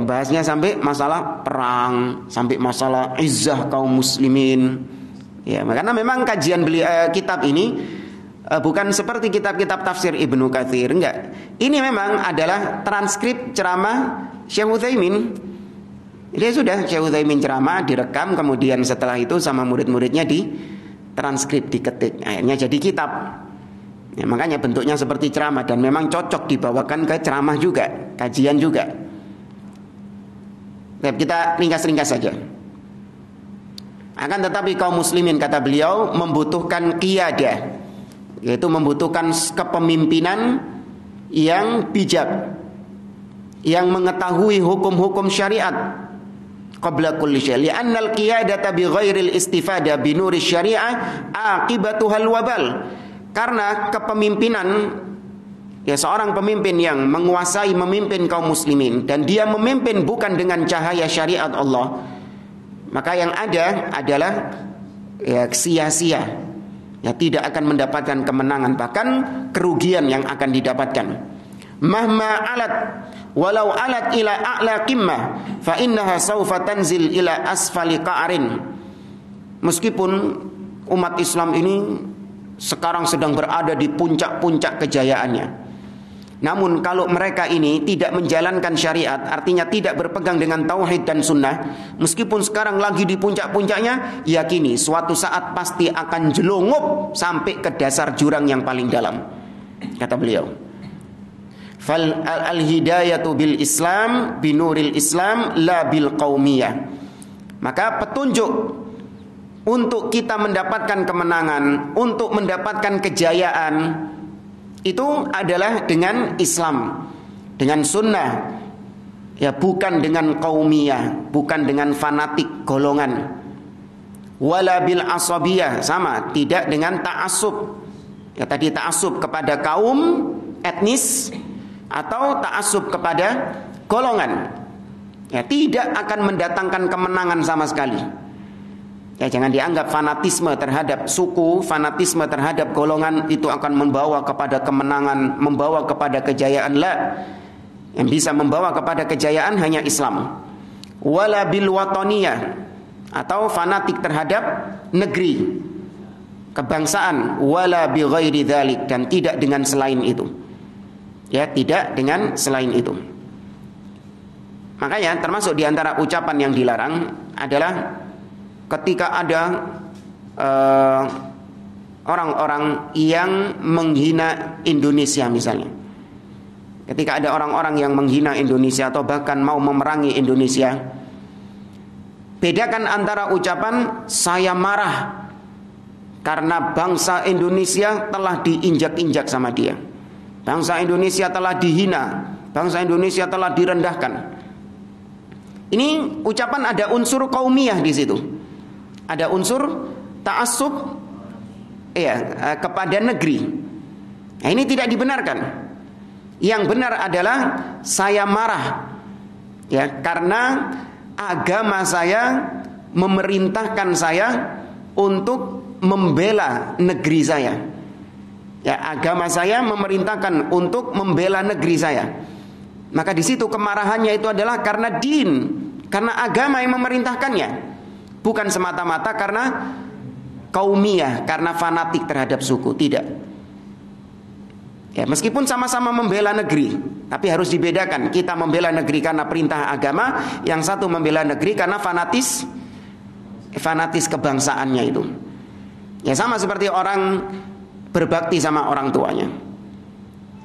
bahasnya sampai masalah perang, sampai masalah izzah kaum muslimin. Ya, karena memang kajian kitab ini bukan seperti kitab-kitab tafsir Ibnu Katsir, enggak. Ini memang adalah transkrip ceramah Syekh Utsaimin. Dia sudah Syekh Utsaimin ceramah direkam, kemudian setelah itu sama murid-muridnya di transkrip, diketik, akhirnya jadi kitab. Ya, makanya bentuknya seperti ceramah dan memang cocok dibawakan ke ceramah juga, kajian juga. Baik, kita ringkas-ringkas saja. Akan tetapi kaum muslimin, kata beliau, membutuhkan qiyadah, yaitu membutuhkan kepemimpinan yang bijak, yang mengetahui hukum-hukum syariat qabla kulli syai'. Li'anna al-qiyadata bi ghairil istifada bi nuri syariah aqibatuhal wabal. Karena kepemimpinan, ya, seorang pemimpin yang menguasai memimpin kaum muslimin dan dia memimpin bukan dengan cahaya syariat Allah, maka yang ada adalah ya sia-sia, ya, tidak akan mendapatkan kemenangan, bahkan kerugian yang akan didapatkan. Mahma alat walau alat ila a'la qimmah fa innaha sawfa tanzil ila asfali qa'rin. Meskipun umat Islam ini sekarang sedang berada di puncak-puncak kejayaannya, namun kalau mereka ini tidak menjalankan syariat, artinya tidak berpegang dengan tauhid dan sunnah, meskipun sekarang lagi di puncak-puncaknya, yakini suatu saat pasti akan jelungup sampai ke dasar jurang yang paling dalam. Kata beliau, fal al-hidayatu bil Islam binuril Islam la bil qaumiyah. Maka petunjuk untuk kita mendapatkan kemenangan, untuk mendapatkan kejayaan, itu adalah dengan Islam, dengan sunnah, ya, bukan dengan qaumiyah, bukan dengan fanatik golongan. Wala bil asabiyah, sama, tidak dengan ta'assub. Ya, tadi ta'assub kepada kaum, etnis, atau ta'assub kepada golongan. Ya, tidak akan mendatangkan kemenangan sama sekali. Ya, jangan dianggap fanatisme terhadap suku, fanatisme terhadap golongan itu akan membawa kepada kemenangan, membawa kepada kejayaan. La. Yang bisa membawa kepada kejayaan hanya Islam. Wala bil wataniyah, atau fanatik terhadap negeri, kebangsaan. Wala bi ghairi dzalik, dan tidak dengan selain itu. Ya, tidak dengan selain itu. Makanya termasuk diantara ucapan yang dilarang adalah ketika ada orang-orang yang menghina Indonesia misalnya. Ketika ada orang-orang yang menghina Indonesia atau bahkan mau memerangi Indonesia, bedakan antara ucapan saya marah karena bangsa Indonesia telah diinjak-injak sama dia, bangsa Indonesia telah dihina, bangsa Indonesia telah direndahkan. Ini ucapan ada unsur qaumiyah di situ. Ada unsur ta'assub, ya, kepada negeri. Nah, ini tidak dibenarkan. Yang benar adalah saya marah, ya, karena agama saya memerintahkan saya untuk membela negeri saya. Ya, agama saya memerintahkan untuk membela negeri saya. Maka di situ kemarahannya itu adalah karena din, karena agama yang memerintahkannya. Bukan semata-mata karena kaumiyah, karena fanatik terhadap suku, tidak. Ya, meskipun sama-sama membela negeri, tapi harus dibedakan. Kita membela negeri karena perintah agama, yang satu membela negeri karena fanatis kebangsaannya itu. Ya, sama seperti orang berbakti sama orang tuanya.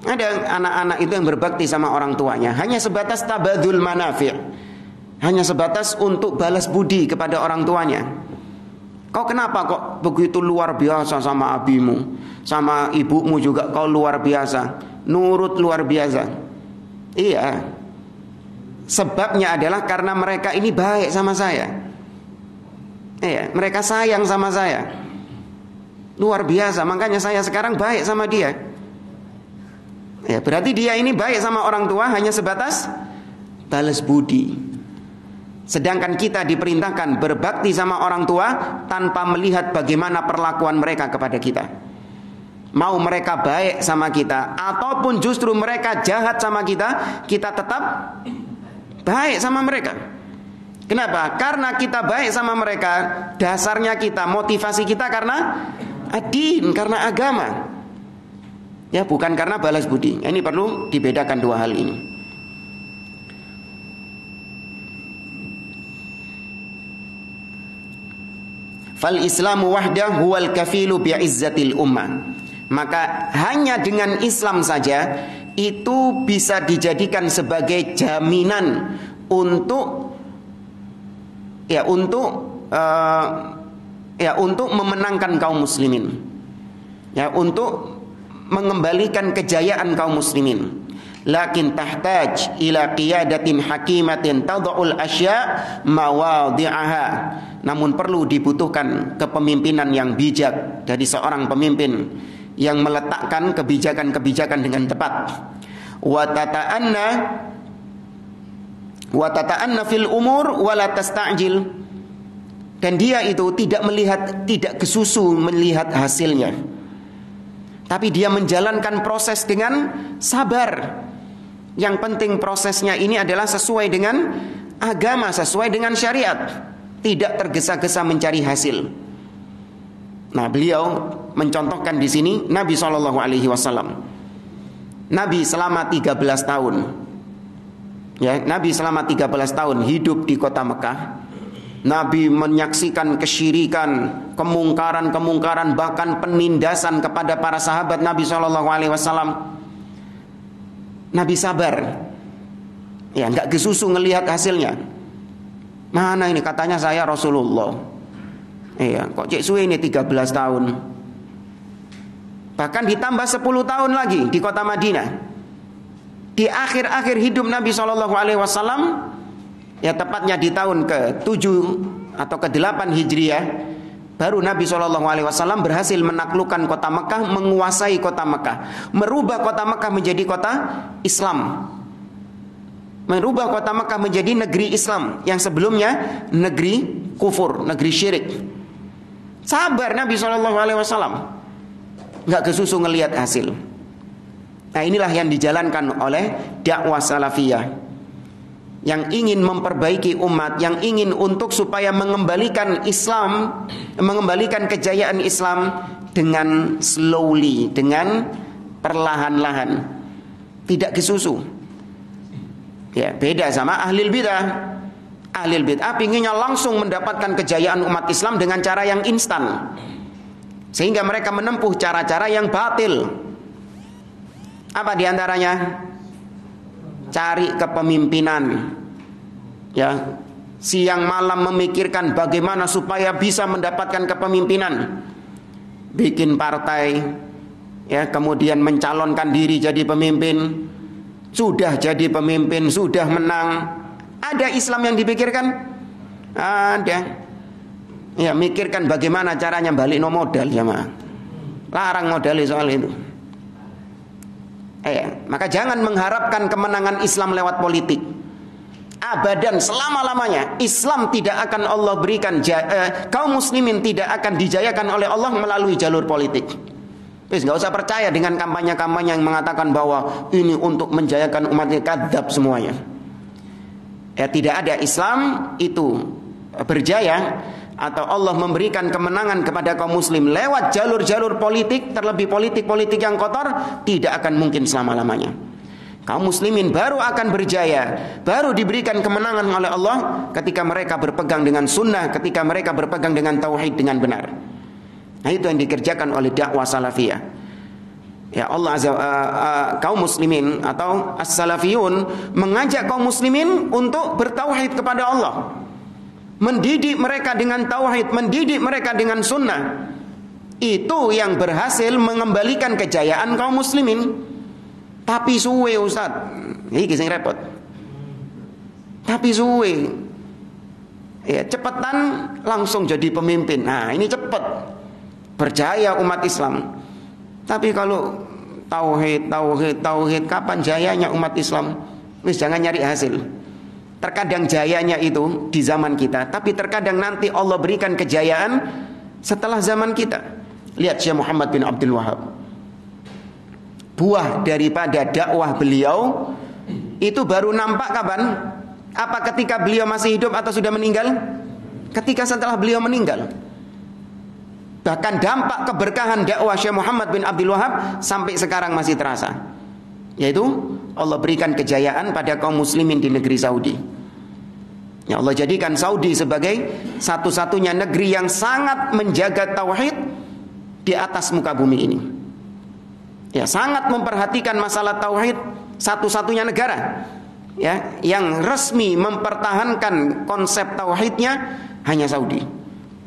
Ada anak-anak itu yang berbakti sama orang tuanya hanya sebatas tabadzul manafi', hanya sebatas untuk balas budi kepada orang tuanya. Kau kenapa kok begitu luar biasa sama abimu, sama ibumu juga kau luar biasa, nurut luar biasa. Iya, sebabnya adalah karena mereka ini baik sama saya. Iya, mereka sayang sama saya, luar biasa, makanya saya sekarang baik sama dia. Ya, berarti dia ini baik sama orang tua hanya sebatas balas budi. Sedangkan kita diperintahkan berbakti sama orang tua tanpa melihat bagaimana perlakuan mereka kepada kita. Mau mereka baik sama kita ataupun justru mereka jahat sama kita, kita tetap baik sama mereka. Kenapa? Karena kita baik sama mereka, dasarnya kita, motivasi kita karena adin, karena agama. Ya, bukan karena balas budi. Ini perlu dibedakan dua hal ini. Fal Islamu wahdah huwal kafilu bi'izzatil ummah. Maka hanya dengan Islam saja itu bisa dijadikan sebagai jaminan untuk memenangkan kaum muslimin, ya, untuk mengembalikan kejayaan kaum muslimin. Lakin tahtaj ila qiyadatin hakimatin tad'ul asya mawadhi'aha. Namun perlu dibutuhkan kepemimpinan yang bijak dari seorang pemimpin yang meletakkan kebijakan-kebijakan dengan tepat. Wa tata'anna fil umur wa la tasta'jil. Dan dia itu tidak kesusu melihat hasilnya, tapi dia menjalankan proses dengan sabar. Yang penting prosesnya ini adalah sesuai dengan agama, sesuai dengan syariat, tidak tergesa-gesa mencari hasil. Nah, beliau mencontohkan di sini Nabi SAW. Nabi selama 13 tahun, ya, Nabi selama 13 tahun hidup di kota Mekah. Nabi menyaksikan kesyirikan, kemungkaran, bahkan penindasan kepada para sahabat Nabi SAW. Nabi sabar, ya, nggak gesusu ngelihat hasilnya. Mana ini katanya saya Rasulullah, iya, kok cek suwe ini 13 tahun. Bahkan ditambah 10 tahun lagi di kota Madinah. Di akhir-akhir hidup Nabi SAW, ya, tepatnya di tahun ke-7 atau ke-8 Hijriah, baru Nabi SAW berhasil menaklukkan kota Mekah, menguasai kota Mekah, merubah kota Mekah menjadi kota Islam, merubah kota Mekah menjadi negeri Islam yang sebelumnya negeri kufur, negeri syirik. Sabar Nabi SAW, nggak kesusu ngelihat hasil. Nah, inilah yang dijalankan oleh dakwah salafiyah, yang ingin memperbaiki umat, yang ingin untuk supaya mengembalikan Islam, mengembalikan kejayaan Islam dengan slowly, dengan perlahan-lahan, tidak kesusu. Ya, beda sama ahlul bidah. Ahlul bidah pinginnya langsung mendapatkan kejayaan umat Islam dengan cara yang instan, sehingga mereka menempuh cara-cara yang batil. Apa diantaranya? Cari kepemimpinan, ya, siang malam memikirkan bagaimana supaya bisa mendapatkan kepemimpinan, bikin partai, ya, kemudian mencalonkan diri jadi pemimpin, sudah jadi pemimpin, sudah menang. Ada Islam yang dipikirkan? Ada. Ya, mikirkan bagaimana caranya balik no modal, jamaah. Larang modal soal itu. Maka jangan mengharapkan kemenangan Islam lewat politik. Abadan, selama-lamanya Islam tidak akan Allah berikan, kaum muslimin tidak akan dijayakan oleh Allah melalui jalur politik. Terus gak usah percaya dengan kampanye-kampanye yang mengatakan bahwa ini untuk menjayakan umatnya, kadzab semuanya. Ya, tidak ada Islam itu berjaya atau Allah memberikan kemenangan kepada kaum muslim lewat jalur-jalur politik, terlebih politik-politik yang kotor, tidak akan mungkin selama-lamanya. Kaum muslimin baru akan berjaya, baru diberikan kemenangan oleh Allah ketika mereka berpegang dengan sunnah, ketika mereka berpegang dengan tauhid dengan benar. Nah, itu yang dikerjakan oleh dakwah salafiyah. Ya, Allah kaum muslimin atau as-salafiyun mengajak kaum muslimin untuk bertauhid kepada Allah, mendidik mereka dengan tauhid, mendidik mereka dengan sunnah. Itu yang berhasil mengembalikan kejayaan kaum muslimin. Tapi suwe Ustaz, ini sing repot. Tapi suwe, ya, cepetan langsung jadi pemimpin. Nah, ini cepet berjaya umat Islam. Tapi kalau tauhid, kapan jayanya umat Islam? Jangan nyari hasil. terkadang jayanya itu di zaman kita, tapi terkadang nanti Allah berikan kejayaan setelah zaman kita. Lihat Syekh Muhammad bin Abdul Wahab, buah daripada dakwah beliau itu baru nampak kapan? Apa ketika beliau masih hidup atau sudah meninggal? Ketika setelah beliau meninggal. Bahkan dampak keberkahan dakwah Syekh Muhammad bin Abdul Wahab sampai sekarang masih terasa, yaitu Allah berikan kejayaan pada kaum muslimin di negeri Saudi. Ya, Allah jadikan Saudi sebagai satu-satunya negeri yang sangat menjaga tauhid di atas muka bumi ini. Ya, sangat memperhatikan masalah tauhid, satu-satunya negara ya yang resmi mempertahankan konsep tauhidnya hanya Saudi.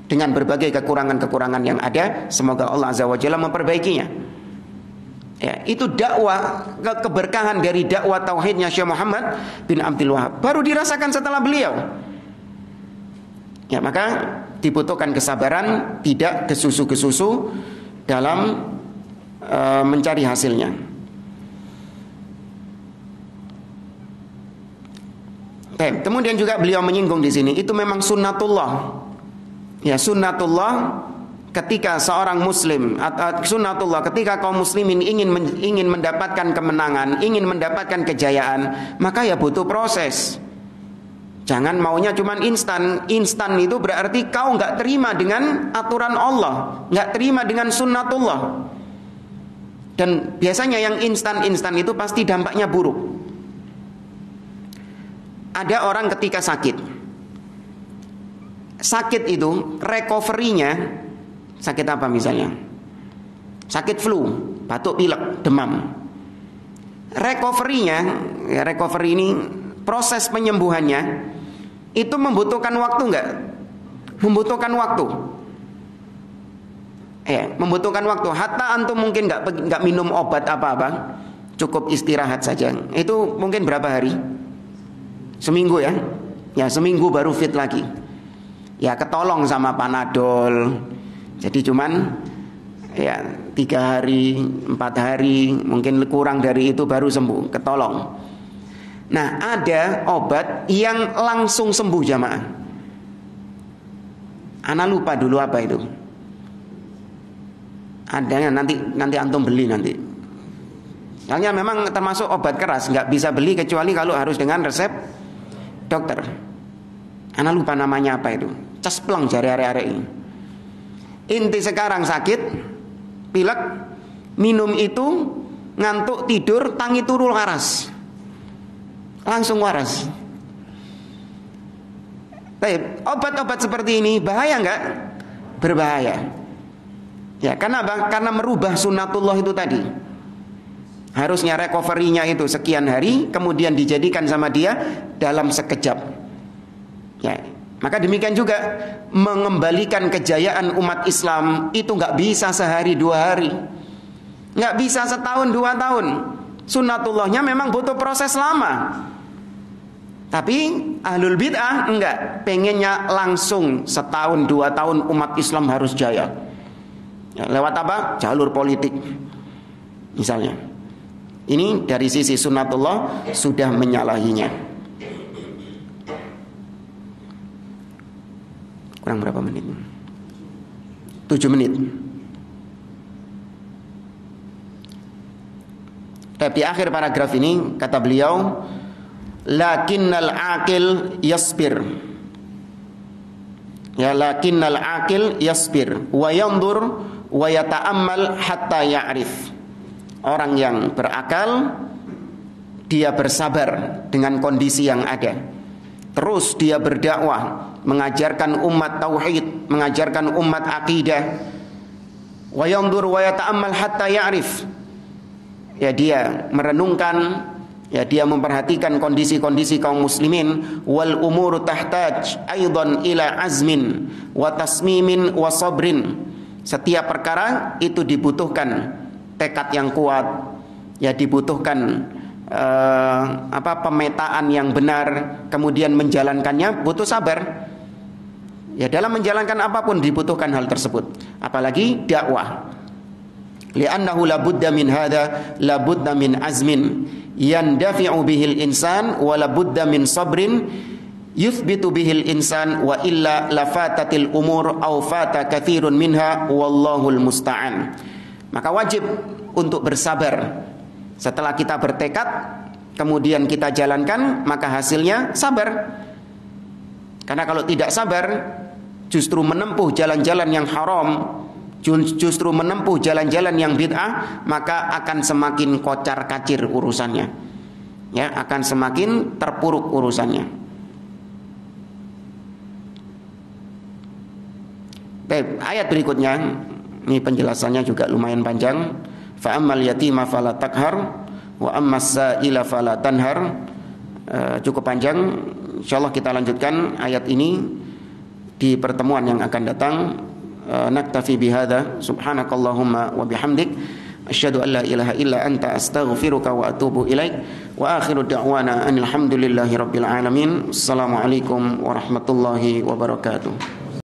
Dengan berbagai kekurangan-kekurangan yang ada, semoga Allah Azza wa Jalla memperbaikinya. Ya, itu dakwah, keberkahan dari dakwah tauhidnya Syekh Muhammad bin Abdul Wahab baru dirasakan setelah beliau. Ya, maka dibutuhkan kesabaran, tidak gesusu-gesusu dalam mencari hasilnya. Oke, kemudian juga beliau menyinggung di sini, itu memang sunnatullah. Ya, sunnatullah ketika seorang muslim, sunnatullah ketika kaum muslimin ingin mendapatkan kemenangan, ingin mendapatkan kejayaan, maka ya butuh proses. Jangan maunya cuman instan. Instan itu berarti kau nggak terima dengan aturan Allah, nggak terima dengan sunnatullah. Dan biasanya yang instan-instan itu pasti dampaknya buruk. Ada orang ketika sakit itu recovery-nya, sakit apa misalnya? Sakit flu, batuk pilek, demam. Recovery-nya, ya recovery ini proses penyembuhannya itu membutuhkan waktu enggak? Membutuhkan waktu. Membutuhkan waktu. Hatta antum mungkin enggak minum obat apa-apa, cukup istirahat saja. Itu mungkin berapa hari? Seminggu ya? Ya, seminggu baru fit lagi. Ya, ketolong sama Panadol. Jadi cuman ya 3 hari, 4 hari, mungkin kurang dari itu baru sembuh, ketolong. Nah, ada obat yang langsung sembuh jamaah. Ana lupa dulu apa itu. Adanya nanti antum beli nanti. Soalnya memang termasuk obat keras, nggak bisa beli kecuali kalau harus dengan resep dokter. Ana lupa namanya apa itu. Cespleng jari arek-arek ini. Inti sekarang sakit, pilek, minum itu, ngantuk tidur, tangi turu waras. Langsung waras. Baik, obat-obat seperti ini bahaya enggak? Berbahaya. Ya, karena apa? Karena merubah sunnatullah itu tadi. Harusnya recovery-nya itu sekian hari, kemudian dijadikan sama dia dalam sekejap. Ya, maka demikian juga mengembalikan kejayaan umat Islam itu nggak bisa sehari 2 hari, nggak bisa setahun 2 tahun. Sunnatullahnya memang butuh proses lama. Tapi ahlul bid'ah enggak, pengennya langsung setahun 2 tahun umat Islam harus jaya. Ya, lewat apa? Jalur politik misalnya. Ini dari sisi sunnatullah sudah menyalahinya. Kurang berapa menit? 7 menit. Tapi di akhir paragraf ini kata beliau, lakinnal aqil yasbir. Ya, lakinnal aqil yasbir wa yandur wa yata'ammal hatta ya'rif. Orang yang berakal dia bersabar dengan kondisi yang ada. Terus dia berdakwah, mengajarkan umat tauhid, mengajarkan umat akidah. Wa yandur wa yata'ammal hatta ya'rif. Ya, dia merenungkan, ya dia memperhatikan kondisi-kondisi kaum muslimin. Wal umuru tahtaj aidan ila azmin wa tasmimin wa sabrin. Setiap perkara itu dibutuhkan tekad yang kuat, ya dibutuhkan pemetaan yang benar, kemudian menjalankannya butuh sabar. Ya, dalam menjalankan apapun dibutuhkan hal tersebut, apalagi dakwah. Li'annahu labudda min hadha, labudda min azmin yandafi'u bihil insan, wa labudda min sabrin yuthbitu bihil insan, wa illa lafatatil umur aw fata katsirun minha wallahul musta'an. Maka wajib untuk bersabar. Setelah kita bertekad, kemudian kita jalankan, maka hasilnya sabar. Karena kalau tidak sabar, justru menempuh jalan-jalan yang haram, justru menempuh jalan-jalan yang bid'ah, maka akan semakin kocar-kacir urusannya. Ya, akan semakin terpuruk urusannya. Baik, ayat berikutnya ini penjelasannya juga lumayan panjang. Fa ammal yatima fala takhar wa ammas sa'ila fala tanhar. Cukup panjang. Insyaallah kita lanjutkan ayat ini di pertemuan yang akan datang. Naktafi bihadza, subhanakallahumma wa bihamdik, asyhadu an la ilaha illa anta, astaghfiruka wa atubu ilaik. Wa akhiru da'wana alhamdulillahi rabbil alamin. Assalamualaikum warahmatullahi wabarakatuh.